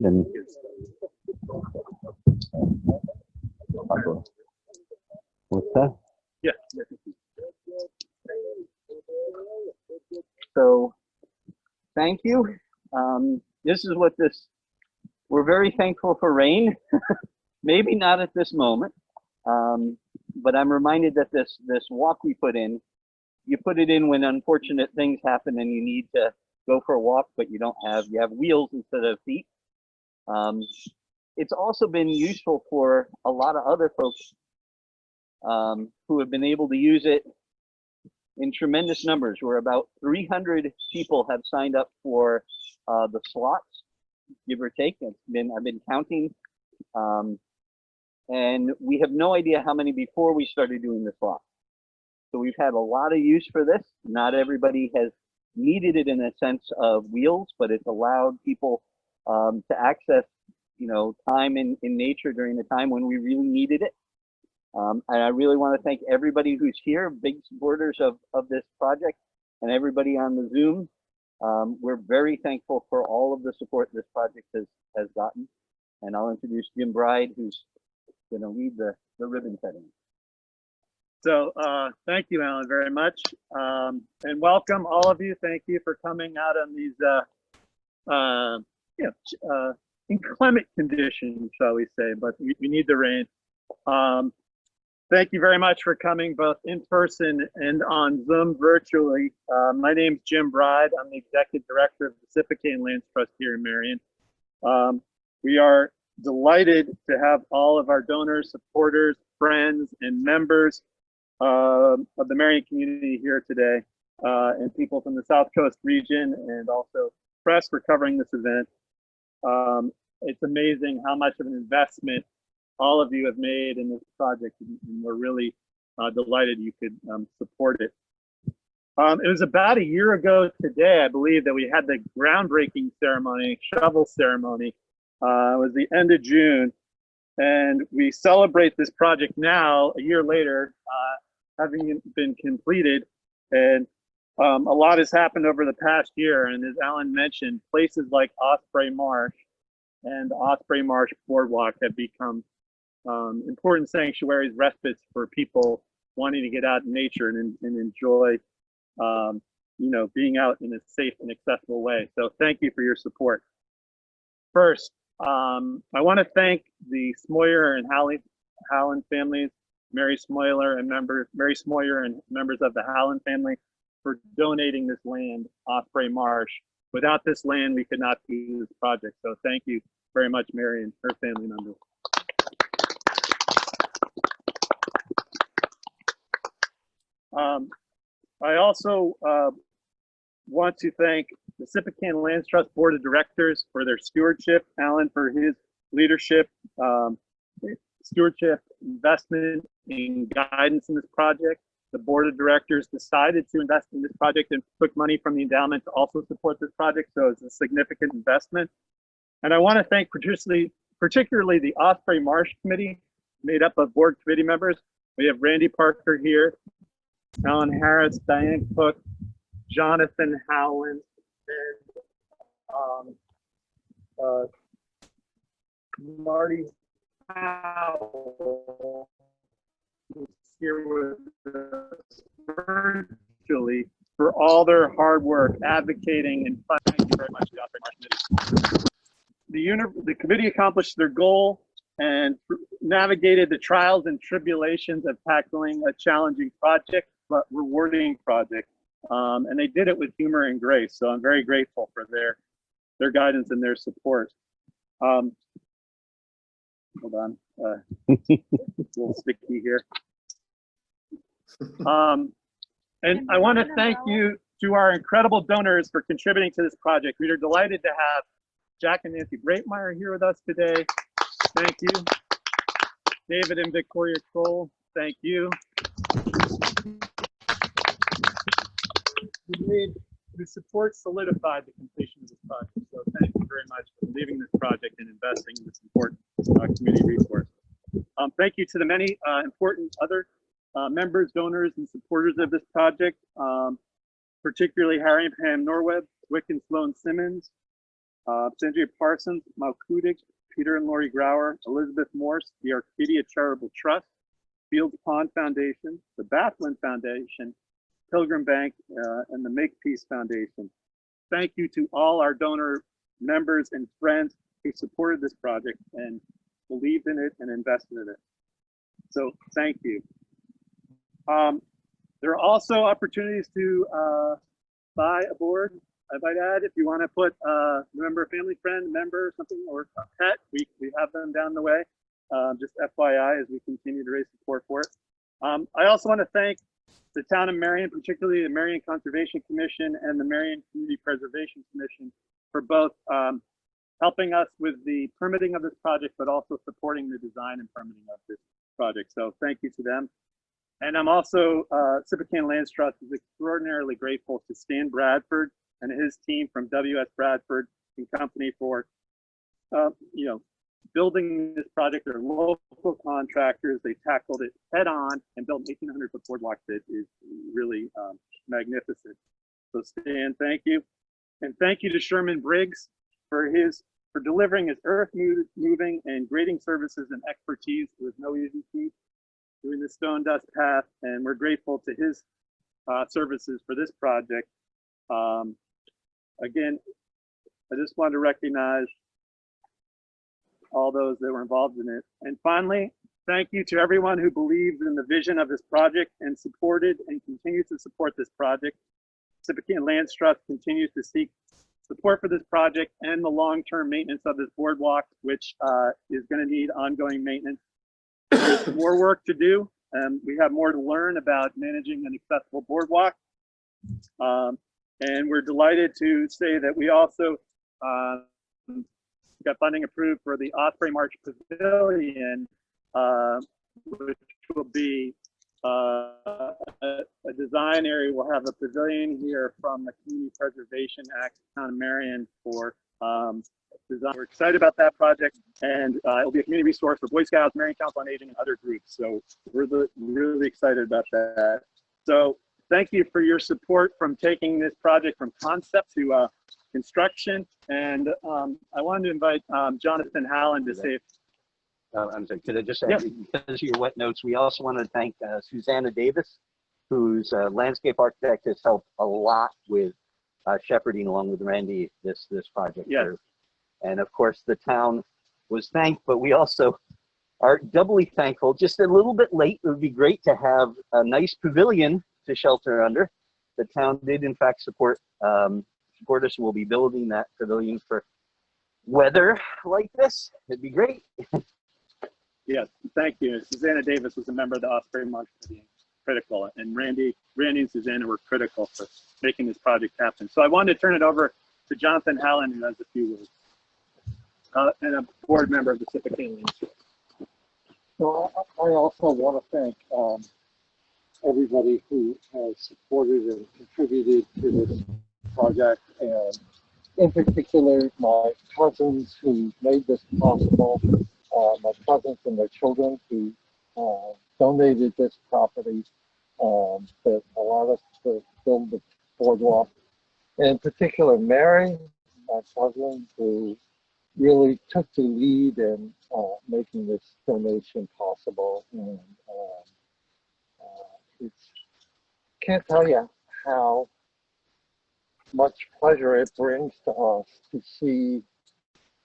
And what's that? Yeah. So, thank you. This is what this. We're very thankful for rain. Maybe not at this moment, but I'm reminded that this walk we put in, you put it in when unfortunate things happen and you need to go for a walk, but you have wheels instead of feet. It's also been useful for a lot of other folks who have been able to use it in tremendous numbers. Where about 300 people have signed up for the slots, give or take. I've been counting, and we have no idea how many before we started doing the slots. So we've had a lot of use for this. Not everybody has needed it in a sense of wheels, but it's allowed people to access, time in nature during the time when we really needed it. And I really want to thank everybody who's here, big supporters of this project, and everybody on the Zoom. We're very thankful for all of the support this project has gotten. And I'll introduce Jim Bride, who's going to lead the ribbon cutting. So thank you, Alan, very much. And welcome all of you. Thank you for coming out on these inclement conditions, shall we say, but we need the rain. Thank you very much for coming both in person and on Zoom virtually. My name's Jim Bride. I'm the Executive Director of the Sippican Lands Trust here in Marion. We are delighted to have all of our donors, supporters, friends, and members of the Marion community here today, and people from the South Coast region, and also press for covering this event. It's amazing how much of an investment all of you have made in this project, and we're really delighted you could support it. It was about a year ago today, I believe, that we had the groundbreaking ceremony, shovel ceremony. It was the end of June, and we celebrate this project now, a year later, having been completed. And a lot has happened over the past year. And as Alan mentioned, places like Osprey Marsh and the Osprey Marsh Boardwalk have become important sanctuaries, respites for people wanting to get out in nature and enjoy, being out in a safe and accessible way. So thank you for your support. First, I want to thank the Smoyer and Howland families, Mary Smoyer and members of the Howland family, for donating this land, Osprey Marsh. Without this land, we could not do this project. So thank you very much, Mary and her family members. I also want to thank the Sippican Lands Trust Board of Directors for their stewardship, Alan for his leadership, stewardship, investment, and guidance in this project. The Board of Directors decided to invest in this project and took money from the endowment to also support this project, so it's a significant investment. And I want to thank particularly the Osprey Marsh Committee, made up of board committee members. We have Randy Parker here, Alan Harris, Diane Cook, Jonathan Howland, and Marty Howell, who's here with us virtually, for all their hard work advocating and funding. Thank you very much to the Osprey Marsh Committee. The committee accomplished their goal and navigated the trials and tribulations of tackling a challenging project, but rewarding project. And they did it with humor and grace. So I'm very grateful for their guidance and their support. Hold on, a little sticky here. And I want to thank you to our incredible donors for contributing to this project. We are delighted to have Jack and Nancy Breitmeyer here with us today. Thank you. David and Victoria Kroll, thank you. The support solidified the completion of this project. So thank you very much for leading this project and investing in this important community resource. Thank you to the many important other members, donors, and supporters of this project, particularly Harry and Pam Norweb, Wick and Sloan Simmons, Sandria Parsons, Mal Kudig, Peter and Lori Grauer, Elizabeth Morse, the Arcadia Charitable Trust, Fields Pond Foundation, the Bathlin Foundation, Pilgrim Bank, and the Makepeace Foundation. Thank you to all our donor members and friends who supported this project and believed in it and invested in it. So thank you. There are also opportunities to buy a board. I might add, if you want to put a member, family, friend, member, something, or a pet, we have them down the way. Just FYI, as we continue to raise support for it. I also want to thank the town of Marion, particularly the Marion Conservation Commission and the Marion Community Preservation Commission, for both helping us with the permitting of this project, but also supporting the design and permitting of this project. So thank you to them. And I'm also, Sippican Lands Trust is extraordinarily grateful to Stan Bradford and his team from W.S. Bradford and Company for, building this project. They're local contractors. They tackled it head on and built an 1,800-foot boardwalk that is really magnificent. So Stan, thank you. And thank you to Sherman Briggs for delivering his earth moving and grading services and expertise. It was no easy feat doing the stone dust path, and we're grateful to his services for this project. Again, I just want to recognize all those that were involved in it. And finally, thank you to everyone who believed in the vision of this project and supported and continues to support this project. Sippican Lands Trust continues to seek support for this project and the long-term maintenance of this boardwalk, which is going to need ongoing maintenance. There's more work to do, and we have more to learn about managing an accessible boardwalk. And we're delighted to say that we also got funding approved for the Osprey Marsh Pavilion, which will be a design area. We'll have a pavilion here from the Community Preservation Act, Town of Marion, for design. We're excited about that project, and it'll be a community resource for Boy Scouts, Marion Council on Aging, and other groups. So we're really excited about that. So thank you for your support from taking this project from concept to construction. And I wanted to invite Jonathan Hallen to say. I'm sorry, could I just add, because of your wet notes, we also want to thank Susanna Davis, whose landscape architect has helped a lot with shepherding along with Randy this project. Yes. Here. And of course, the town was thanked, but we also are doubly thankful. Just a little bit late. It would be great to have a nice pavilion to shelter under. The town did, in fact, support us. We'll be building that pavilion for weather like this. It'd be great. Yes, thank you. Susanna Davis was a member of the Osprey Marsh Pavilion. Critical, and Randy and Susanna were critical for making this project happen. So I wanted to turn it over to Jonathan Hallen, who has a few words, and a board member of the Sippican Lands Trust. So I also want to thank everybody who has supported and contributed to this project, and in particular my cousins who made this possible, my cousins and their children who donated this property that allowed us to build the boardwalk. And in particular, Mary, my cousin, who really took the lead in making this donation possible. And can't tell you how much pleasure it brings to us to see,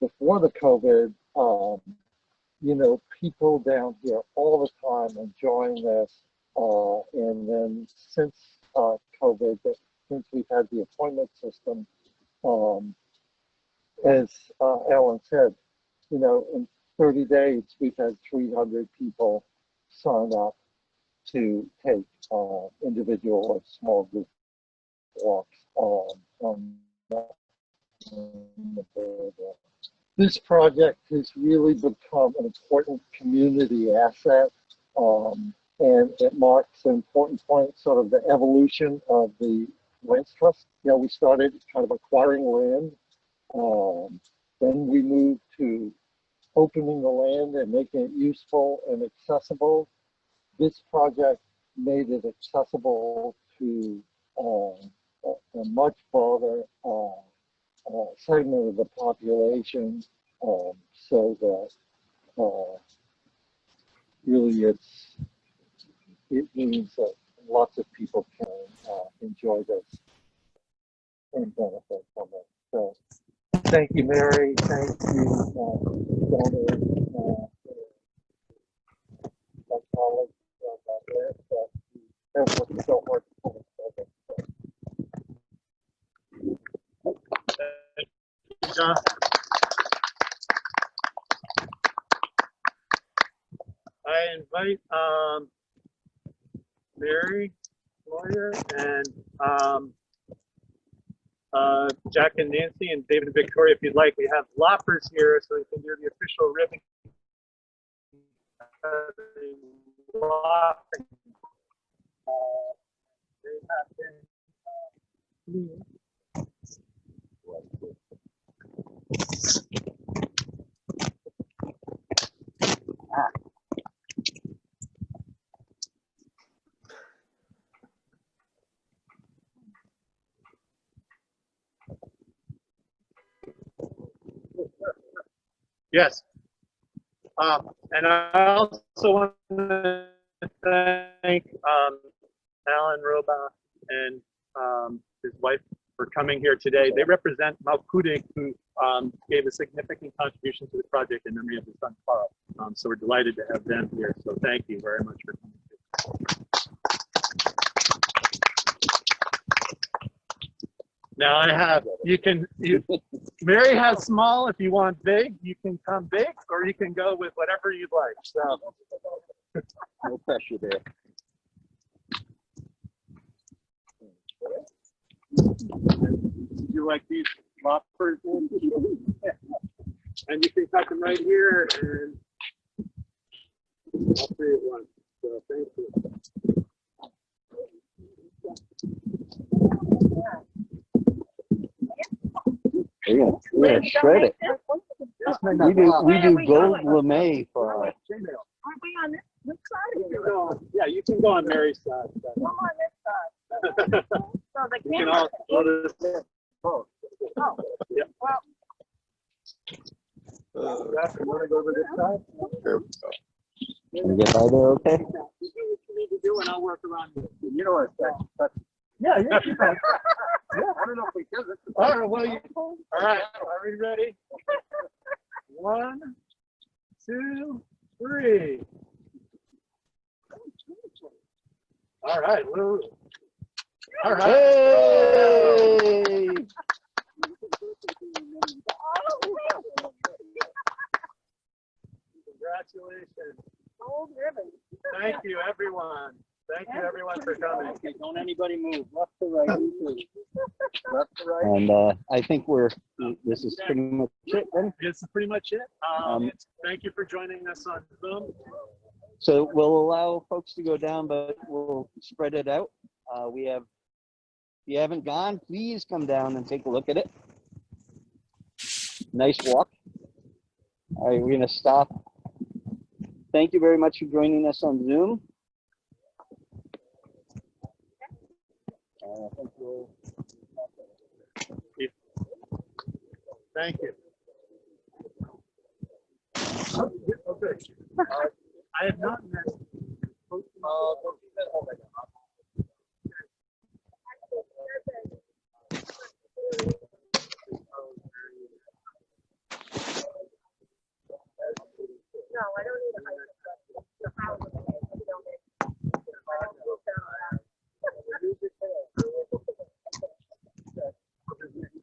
before the COVID, people down here all the time enjoying this. And then since COVID, since we've had the appointment system, as Alan said, in 30 days, we've had 300 people sign up to take individual or small group walks on the boardwalk. This project has really become an important community asset, and it marks an important point, sort of the evolution of the Lands Trust. We started kind of acquiring land, then we moved to opening the land and making it useful and accessible. This project made it accessible to a much broader segment of the population, so that really it means that lots of people can enjoy this and benefit from it. So thank you, Mary. Thank you, donors, my colleagues on that list that have worked so hard to pull this together. John. I invite Mary, Lawyer, and Jack and Nancy and David and Victoria, if you'd like. We have loppers here, so we can do the official ribbon. They have been yes. And I also want to thank Alan Roba and his wife for coming here today. They represent Malkudik, who gave a significant contribution to the project in memory of his son Carl. So we're delighted to have them here. So thank you very much for coming. Now I have, Mary has small. If you want big, you can come big, or you can go with whatever you'd like. So No pressure there. you like these loppers? And you can cut them right here, and I'll say it once. So thank you. We're gonna shred it. We do gold lame for our Aren't we on this side? Yeah, you can go on Mary's side. I'm on this side. So the You can camera. all go to this. Oh, Yep. well, Jack, you want to go over this side? Can we get by there okay? You do what you need to do, and I'll work around you. You know what? Yeah, yeah. Yeah, I don't know if we can. All right, well, all right, are we ready? 1, 2, 3. All right, all right. Hey! Congratulations. gold ribbon. Thank you, everyone. Thank you, everyone, for coming. Okay, don't anybody move. Left to right. Left to right. And I think this is pretty much it then. This is pretty much it. Thank you for joining us on Zoom. So we'll allow folks to go down, but we'll spread it out. If you haven't gone, please come down and take a look at it. Nice walk. All right, we're gonna stop. Thank you very much for joining us on Zoom. Thank you. Okay. I have not met. No, I don't need a microphone.